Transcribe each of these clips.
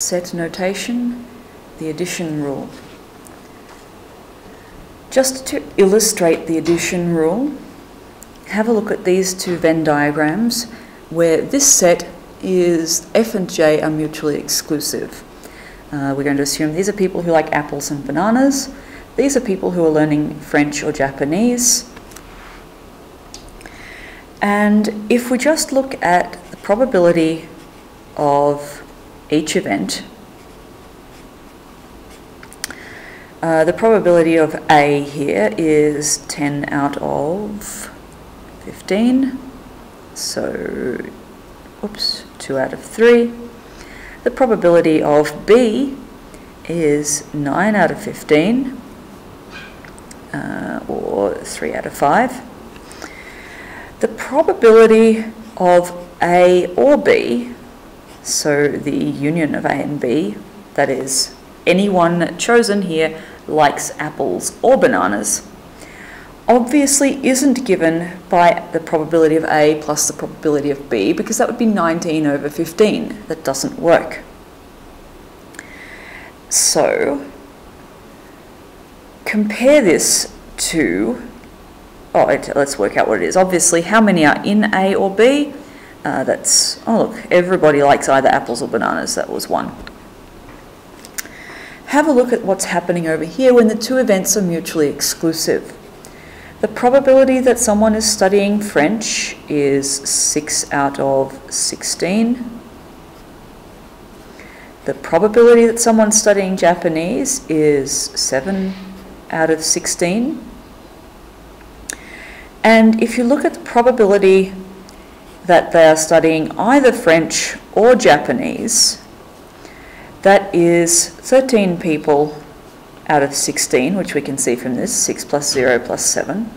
Set notation, the addition rule. Just to illustrate the addition rule, have a look at these two Venn diagrams where this set is F and J are mutually exclusive. We're going to assume these are people who like apples and bananas. These are people who are learning French or Japanese. And if we just look at the probability of each event, the probability of A here is 10 out of 15, so, oops, 2 out of 3. The probability of B is 9 out of 15, or 3 out of 5. The probability of A or B, so the union of A and B, that is, anyone chosen here likes apples or bananas, obviously isn't given by the probability of A plus the probability of B, because that would be 19 over 15. That doesn't work. So compare this to, let's work out what it is. Obviously, how many are in A or B? That's, oh look, everybody likes either apples or bananas. That was 1. Have a look at what's happening over here when the two events are mutually exclusive. The probability that someone is studying French is 6 out of 16. The probability that someone's studying Japanese is 7 out of 16. And if you look at the probability that they are studying either French or Japanese, that is 13 people out of 16, which we can see from this, 6 plus 0 plus 7.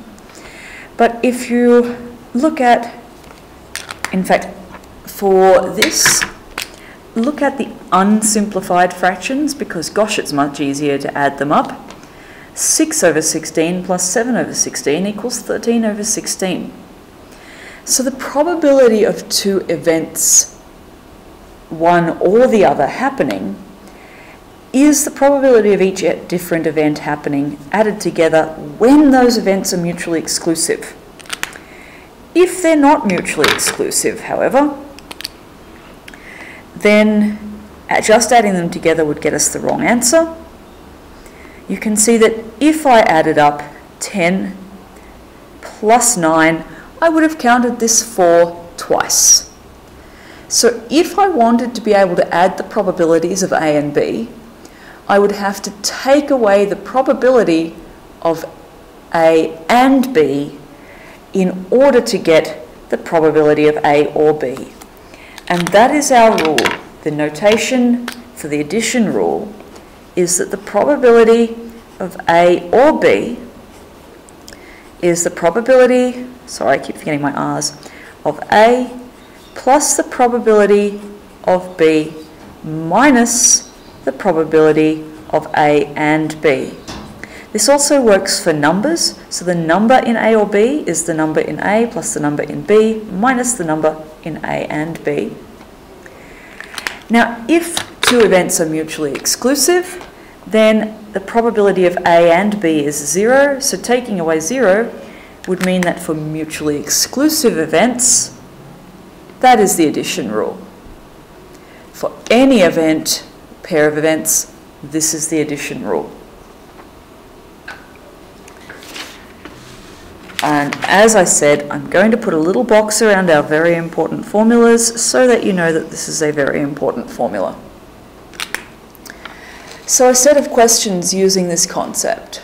But if you look at, in fact, for this, look at the unsimplified fractions, because gosh, it's much easier to add them up. 6 over 16 plus 7 over 16 equals 13 over 16. So the probability of two events, one or the other, happening is the probability of each different event happening added together when those events are mutually exclusive. If they're not mutually exclusive, however, then just adding them together would get us the wrong answer. You can see that if I added up 10 plus 9, I would have counted this 4 twice. So if I wanted to be able to add the probabilities of A and B, I would have to take away the probability of A and B in order to get the probability of A or B. And that is our rule. The notation for the addition rule is that the probability of A or B is the probability, sorry, I keep forgetting my R's, of A plus the probability of B minus the probability of A and B. This also works for numbers, so the number in A or B is the number in A plus the number in B minus the number in A and B. Now, if two events are mutually exclusive, then the probability of A and B is 0, so taking away 0 would mean that for mutually exclusive events, that is the addition rule. For any event, pair of events, this is the addition rule. And as I said, I'm going to put a little box around our very important formulas so that you know that this is a very important formula. So a set of questions using this concept.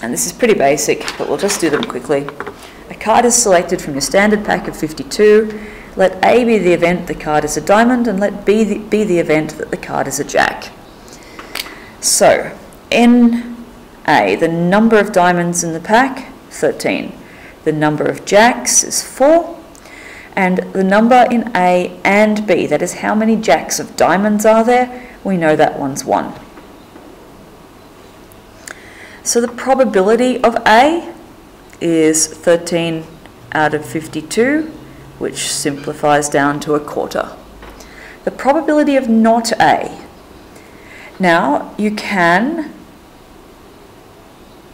And this is pretty basic, but we'll just do them quickly. A card is selected from your standard pack of 52. Let A be the event the card is a diamond, and let B be the event that the card is a jack. So, NA, the number of diamonds in the pack, 13. The number of jacks is 4. And the number in A and B, that is how many jacks of diamonds are there, we know that one's 1. So the probability of A is 13 out of 52, which simplifies down to a quarter. the probability of not A. Now, you can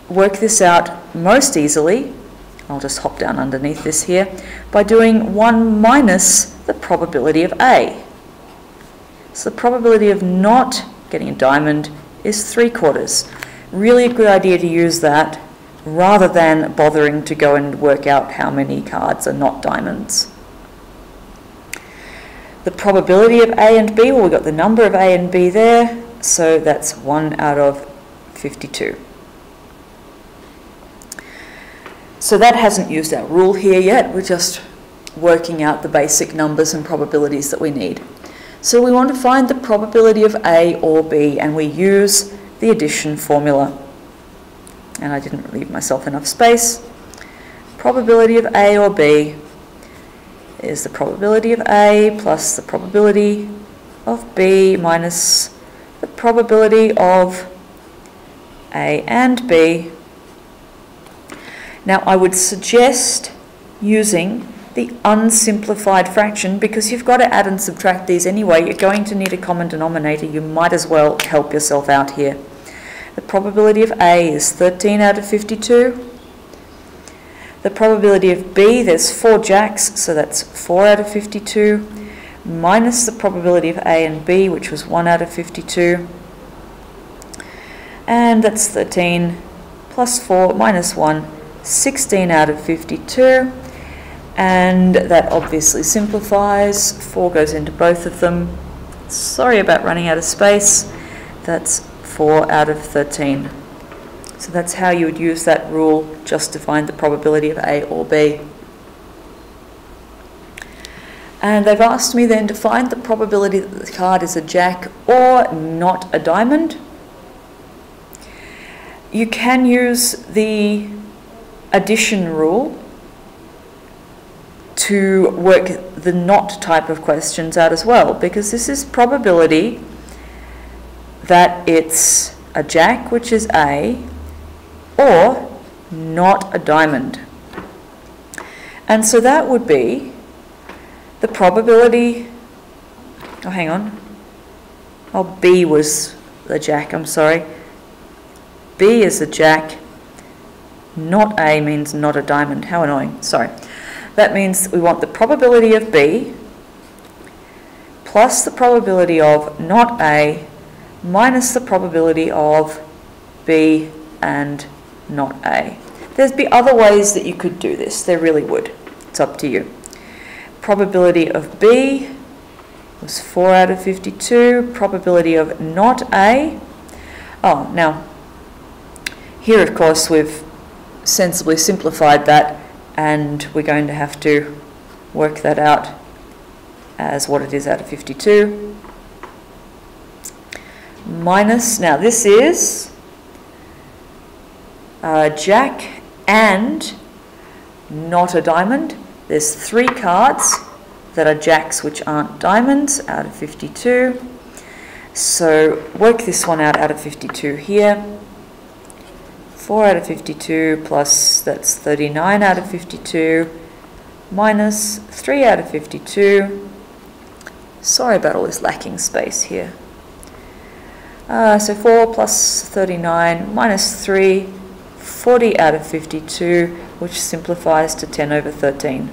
work this out most easily, I'll just hop down underneath this here, by doing 1 minus the probability of A. So the probability of not getting a diamond is 3/4. Really a good idea to use that rather than bothering to go and work out how many cards are not diamonds. The probability of A and B, well, we've got the number of A and B there, so that's 1 out of 52. So that hasn't used our rule here yet, we're just working out the basic numbers and probabilities that we need. So we want to find the probability of A or B, and we use the addition formula. And I didn't leave myself enough space. Probability of A or B is the probability of A plus the probability of B minus the probability of A and B. Now I would suggest using the unsimplified fraction because you've got to add and subtract these anyway. You're going to need a common denominator. You might as well help yourself out here. The probability of A is 13 out of 52. The probability of B, there's 4 jacks, so that's 4 out of 52, minus the probability of A and B, which was 1 out of 52. And that's 13 plus 4 minus 1, 16 out of 52. And that obviously simplifies. 4 goes into both of them. Sorry about running out of space. That's 4 out of 13. So that's how you would use that rule just to find the probability of A or B. And they've asked me then to find the probability that the card is a jack or not a diamond. You can use the addition rule to work the not type of questions out as well, because this is probability that it's a jack, which is A, or not a diamond. And so that would be the probability, oh hang on, oh B was the jack, I'm sorry. B is a jack, not A means not a diamond, how annoying, sorry. That means we want the probability of B plus the probability of not A minus the probability of B and not A. There'd be other ways that you could do this, there really would. It's up to you. Probability of B was 4 out of 52. Probability of not A. Oh, now, here of course we've sensibly simplified that, and we're going to have to work that out as what it is out of 52. Minus, now this is jack and not a diamond. There's 3 cards that are jacks which aren't diamonds out of 52. So work this one out of 52 here. 4 out of 52 plus, that's 39 out of 52, minus 3 out of 52. Sorry about all this lacking space here. So 4 plus 39 minus 3, 40 out of 52, which simplifies to 10 over 13.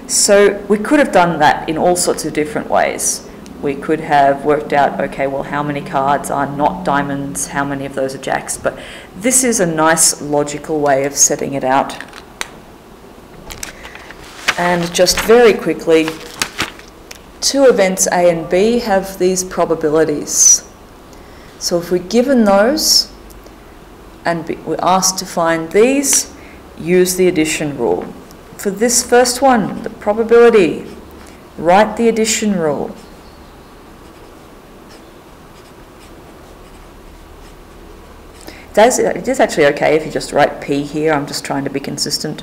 So we could have done that in all sorts of different ways. We could have worked out, okay, well, how many cards are not diamonds, how many of those are jacks, but this is a nice logical way of setting it out. And just very quickly, 2 events A and B have these probabilities. So if we're given those and we're asked to find these, use the addition rule. For this first one, the probability, write the addition rule. It is actually okay if you just write P here. I'm just trying to be consistent.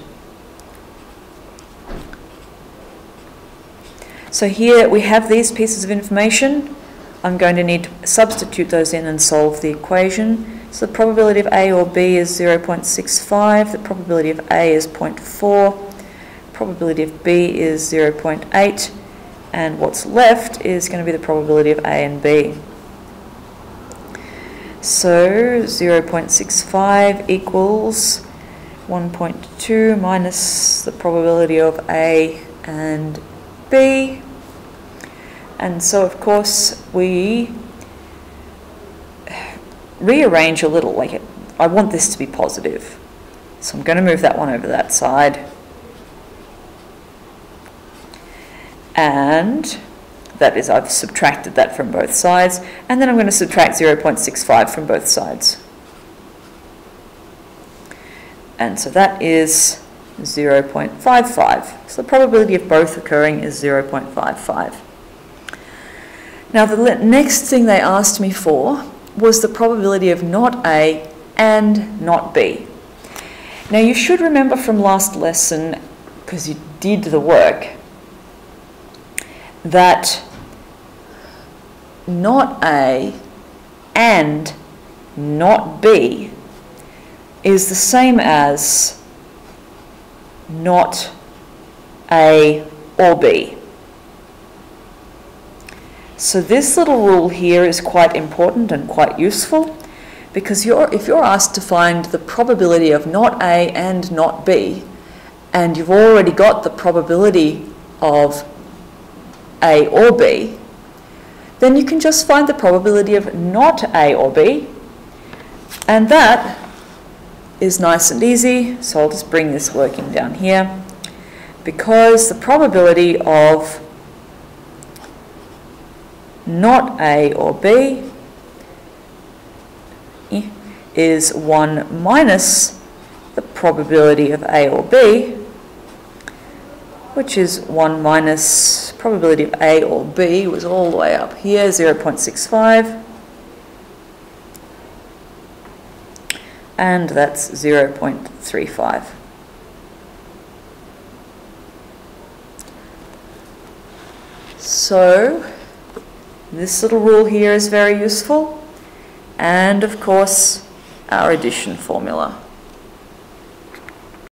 So here we have these pieces of information. I'm going to need to substitute those in and solve the equation. So the probability of A or B is 0.65. The probability of A is 0.4. Probability of B is 0.8. and what's left is going to be the probability of A and B. So 0.65 equals 1.2 minus the probability of A and B. And so, of course, we rearrange a little. Like I want this to be positive, so I'm going to move that one over that side. And that is, I've subtracted that from both sides, and then I'm going to subtract 0.65 from both sides. And so that is 0.55. So the probability of both occurring is 0.55. Now the next thing they asked me for was the probability of not A and not B. Now you should remember from last lesson, because you did the work, that not A and not B is the same as not A or B. So this little rule here is quite important and quite useful, because if you're asked to find the probability of not A and not B, and you've already got the probability of A or B, then you can just find the probability of not A or B, and that is nice and easy. So I'll just bring this working down here, because the probability of not A or B is 1 minus the probability of A or B, which is 1 minus probability of A or B was all the way up here, 0.65, and that's 0.35. So this little rule here is very useful, and of course our addition formula.